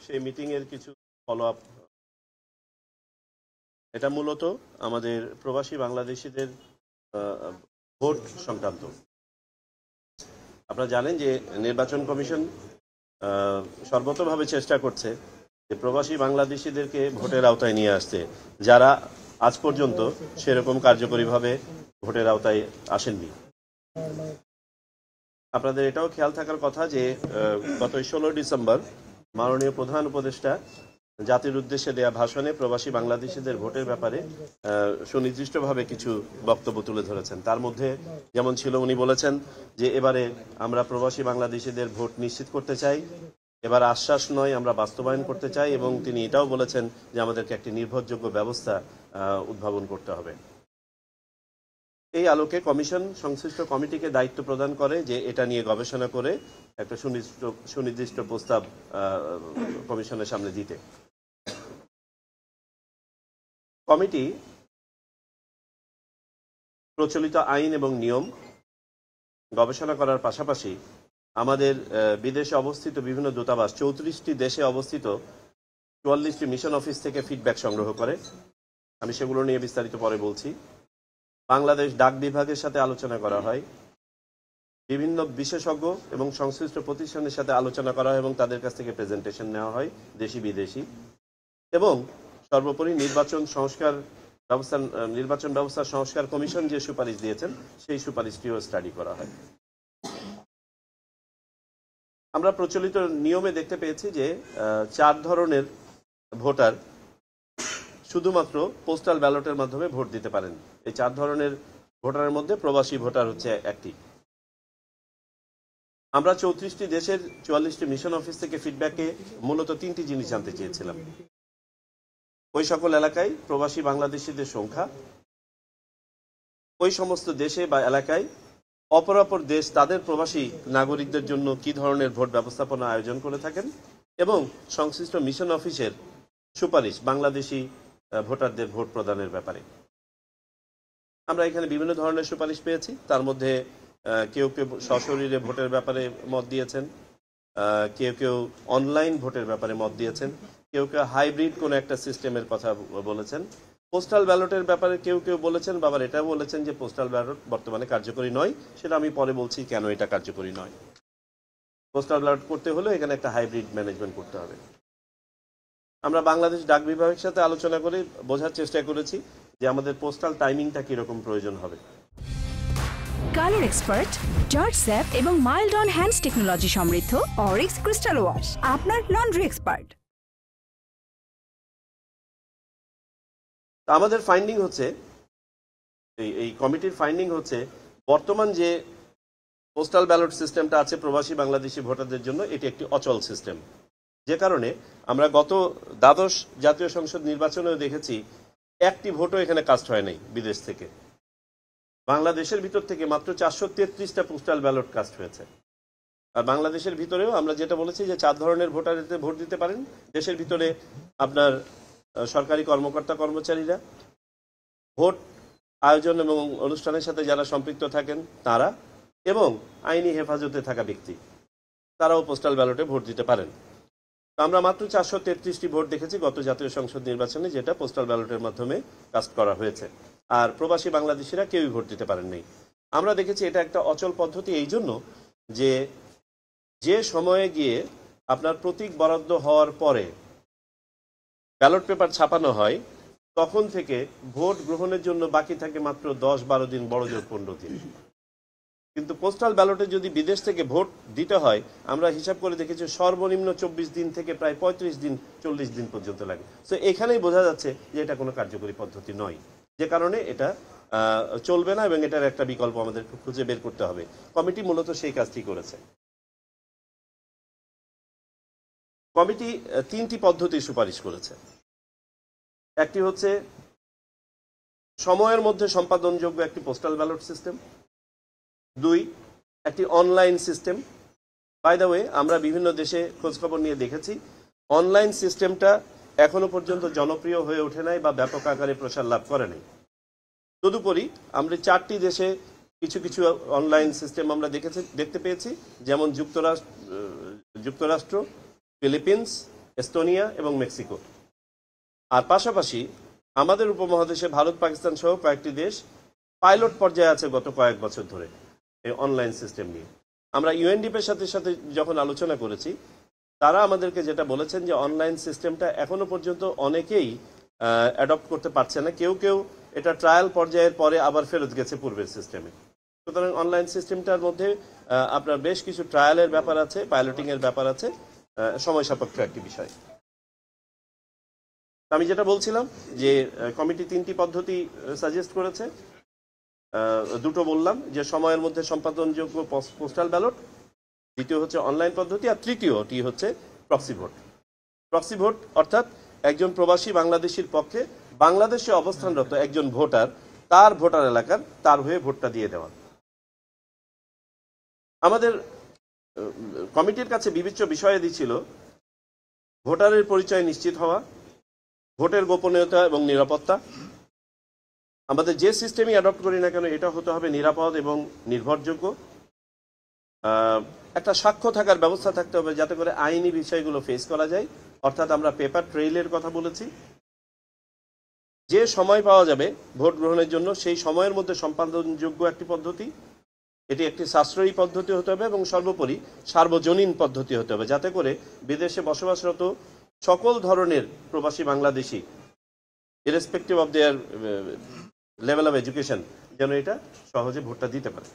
সেই মিটিংয়ের কিছু ফলো আপ। এটা মূলত আমাদের প্রবাসী বাংলাদেশিদের ভোট সংক্রান্ত। আপনারা জানেন যে নির্বাচন কমিশন সর্বতভাবে চেষ্টা করছে যে প্রবাসী বাংলাদেশিদেরকে ভোটের আওতায় নিয়ে আসতে, যারা আজ পর্যন্ত সেরকম কার্যকরীভাবে ভোটের আওতায় আসেননি। আপনাদের এটাও খেয়াল থাকার কথা যে গত 16 ডিসেম্বর মাননীয় প্রধান উপদেষ্টা জাতির উদ্দেশ্যে দেয়া ভাষণে প্রবাসী বাংলাদেশিদের ভোটের ব্যাপারে সুনির্দিষ্টভাবে কিছু বক্তব্য তুলে ধরেছেন। তার মধ্যে যেমন ছিল, উনি বলেছেন যে এবারে আমরা প্রবাসী বাংলাদেশিদের ভোট নিশ্চিত করতে চাই, এবার আশ্বাস নয় আমরা বাস্তবায়ন করতে চাই, এবং তিনি এটাও বলেছেন যে আমাদেরকে একটি নির্ভরযোগ্য ব্যবস্থা উদ্ভাবন করতে হবে। এই আলোকে কমিশন সংশ্লিষ্ট কমিটিকে দায়িত্ব প্রদান করে যে এটা নিয়ে গবেষণা করে একটা সুনির্দিষ্ট প্রস্তাব কমিশনের সামনে দিতে। কমিটি প্রচলিত আইন এবং নিয়ম গবেষণা করার পাশাপাশি আমাদের বিদেশে অবস্থিত বিভিন্ন দূতাবাস, 34টি দেশে অবস্থিত 44টি মিশন অফিস থেকে ফিডব্যাক সংগ্রহ করে। আমি সেগুলো নিয়ে বিস্তারিত পরে বলছি। বাংলাদেশ ডাক বিভাগের সাথে আলোচনা করা হয়, বিভিন্ন বিশেষজ্ঞ এবং সংশ্লিষ্ট প্রতিষ্ঠানের সাথে আলোচনা করা হয় এবং তাদের কাছ থেকে প্রেজেন্টেশন নেওয়া হয়, দেশি বিদেশি। এবং সর্বোপরি নির্বাচন ব্যবস্থা সংস্কার কমিশন যে সুপারিশ দিয়েছেন সেই সুপারিশটিও স্টাডি করা হয়। আমরা প্রচলিত নিয়মে দেখতে পেয়েছি যে 4 ধরনের ভোটার শুধুমাত্র পোস্টাল ব্যালটের মাধ্যমে ভোট দিতে পারেন। এই 4 ধরনের ভোটারের মধ্যে প্রবাসী ভোটার হচ্ছে একটি। আমরা 34টি দেশের 44টি মিশন অফিস থেকে ফিডব্যাকে মূলত 3টি জিনিস জানতে চেয়েছিলাম। ওই সকল এলাকায় প্রবাসী বাংলাদেশিদের সংখ্যা, ওই সমস্ত দেশে বা এলাকায় অপরাপর দেশ তাদের প্রবাসী নাগরিকদের জন্য কি ধরনের ভোট ব্যবস্থাপনা আয়োজন করে থাকেন, এবং সংশ্লিষ্ট মিশন অফিসের সুপারিশ বাংলাদেশি ভোটারদের ভোট প্রদানের ব্যাপারে। আমরা এখানে বিভিন্ন ধরনের সুপারিশ পেয়েছি। তার মধ্যে কেউ কেউ সশরীরে ভোটের ব্যাপারে মত দিয়েছেন, কেউ কেউ অনলাইন ভোটের ব্যাপারে মত দিয়েছেন, কেউ কেউ হাইব্রিড কোনো একটা সিস্টেমের কথা বলেছেন। পোস্টাল ব্যালটের ব্যাপারে কেউ কেউ বলেছেন, বাবার এটাও বলেছেন যে পোস্টাল ব্যালট বর্তমানে কার্যকরী নয়। সেটা আমি পরে বলছি কেন এটা কার্যকরী নয়। পোস্টাল ব্যালট করতে হলে এখানে একটা হাইব্রিড ম্যানেজমেন্ট করতে হবে। আমরা বাংলাদেশ ডাক বিভাগের সাথে আলোচনা করে বোঝার চেষ্টা করেছি যে আমাদের পোস্টাল টাইমিংটা কিরকম প্রয়োজন হবে। কালার এক্সপার্ট, জর্জ স্যাপ এবং মাইল্ড অন হ্যান্ডস টেকনোলজি সমৃদ্ধ অরিক্স ক্রিস্টাল ওয়াশ আপনার লন্ড্রি এক্সপার্ট। আমাদের ফাইন্ডিং হচ্ছে, এই কমিটির ফাইন্ডিং হচ্ছে, বর্তমান যে পোস্টাল ব্যালট সিস্টেমটা আছে প্রবাসী বাংলাদেশি ভোটারদের জন্য, এটি একটি অচল সিস্টেম। যে কারণে আমরা গত দ্বাদশ জাতীয় সংসদ নির্বাচনেও দেখেছি একটি ভোটও এখানে কাস্ট হয় নাই বিদেশ থেকে। বাংলাদেশের ভিতর থেকে মাত্র 433টা পোস্টাল ব্যালট কাস্ট হয়েছে। আর বাংলাদেশের ভিতরেও আমরা যেটা বলেছি যে 4 ধরনের ভোটার ভোট দিতে পারেন। দেশের ভিতরে আপনার সরকারি কর্মকর্তা কর্মচারীরা, ভোট আয়োজন এবং অনুষ্ঠানের সাথে যারা সম্পৃক্ত থাকেন তারা, এবং আইনি হেফাজতে থাকা ব্যক্তি, তারাও পোস্টাল ব্যালটে ভোট দিতে পারেন। আমরা মাত্র 433টি ভোট দেখেছি গত জাতীয় সংসদ নির্বাচনে, যেটা পোস্টাল ব্যালটের মাধ্যমে কাস্ট করা হয়েছে। আর প্রবাসী বাংলাদেশিরা কেউই ভোট দিতে পারেননি। আমরা দেখেছি এটা একটা অচল পদ্ধতি এই জন্য যে সময়ে গিয়ে আপনার প্রতীক বরাদ্দ হওয়ার পরে ব্যালট পেপার ছাপানো হয়, তখন থেকে ভোট গ্রহণের জন্য বাকি থাকে মাত্র 10-12 দিন, বড় জোর 15 দিন। কিন্তু পোস্টাল ব্যালটে যদি বিদেশ থেকে ভোট দিতে হয়, আমরা হিসাব করে দেখেছি সর্বনিম্ন 24 দিন থেকে প্রায় 35 দিন 40 দিন পর্যন্ত লাগে। তো এখানেই বোঝা যাচ্ছে যে এটা কোনো কার্যকরী পদ্ধতি নয়, যে কারণে এটা চলবে না এবং এটার একটা বিকল্প আমাদের খুঁজে বের করতে হবে। কমিটি মূলত সেই কাজটি করেছে। কমিটি 3টি পদ্ধতির সুপারিশ করেছে। একটি হচ্ছে সময়ের মধ্যে সম্পাদনযোগ্য একটি পোস্টাল ব্যালট সিস্টেম। 2, একটি online system. By the way, আমরা বিভিন্ন দেশে খোঁজখবর নিয়ে দেখেছি অনলাইন সিস্টেমটা এখনো পর্যন্ত জনপ্রিয় হয়ে ওঠে নাই বা ব্যাপক আকারে প্রসার লাভ করে নাই। তদুপরি আমরা 4টি দেশে কিছু কিছু অনলাইন সিস্টেম আমরা দেখতে পেয়েছি, যেমন যুক্তরাষ্ট্র, ফিলিপিন্স, এস্তোনিয়া এবং মেক্সিকো। আর পাশাপাশি আমাদের উপমহাদেশে ভারত, পাকিস্তান সহ কয়েকটি দেশ পাইলট পর্যায়ে আছে গত কয়েক বছর ধরে এই অনলাইন সিস্টেম নিয়ে। আমরা ইউএনডিপির সাথে সাথে যখন আলোচনা করেছি, তারা আমাদেরকে যেটা বলেছেন যে অনলাইন সিস্টেমটা এখনো পর্যন্ত অনেকেই অ্যাডপ্ট করতে পারছে না, কেউ কেউ এটা ট্রায়াল পর্যায়ের পরে আবার ফেরত গেছে পূর্বের সিস্টেমে। সুতরাং অনলাইন সিস্টেমটার মধ্যে আপনার বেশ কিছু ট্রায়ালের ব্যাপার আছে, পাইলটিং এর ব্যাপার আছে, সময় সাপেক্ষ একটি বিষয়। আমি যেটা বলছিলাম যে কমিটি 3টি পদ্ধতি সাজেস্ট করেছে। দুটো বললাম যে সময়ের মধ্যে সম্পাদনযোগ্য পোস্টাল ব্যালট, দ্বিতীয় হচ্ছে অনলাইন পদ্ধতি, আর তৃতীয়টি হচ্ছে প্রক্সি ভোট। প্রক্সি ভোট অর্থাৎ একজন প্রবাসী বাংলাদেশির পক্ষে বাংলাদেশে অবস্থানরত একজন ভোটার তার ভোটার এলাকার তার হয়ে ভোটটা দিয়ে দেওয়া। আমাদের কমিটির কাছে বিবেচ্য বিষয়াদি ছিল ভোটারের পরিচয় নিশ্চিত হওয়া, ভোটের গোপনীয়তা এবং নিরাপত্তা। আমাদের যে সিস্টেমই অ্যাডপ্ট করি না কেন এটা হতে হবে নিরাপদ এবং নির্ভরযোগ্য। একটা সাক্ষ্য থাকার ব্যবস্থা থাকতে হবে যাতে করে আইনি বিষয়গুলো ফেস করা যায়, অর্থাৎ আমরা পেপার ট্রেইলের কথা বলেছি। যে সময় পাওয়া যাবে ভোট গ্রহণের জন্য সেই সময়ের মধ্যে সম্পাদনযোগ্য একটি পদ্ধতি, এটি একটি সাশ্রয়ী পদ্ধতি হতে হবে এবং সর্বোপরি সার্বজনীন পদ্ধতি হতে হবে, যাতে করে বিদেশে বসবাসরত সকল ধরনের প্রবাসী Bangladeshi irrespective of their level of education যেন এটা সহজে ভোটটা দিতে পারে।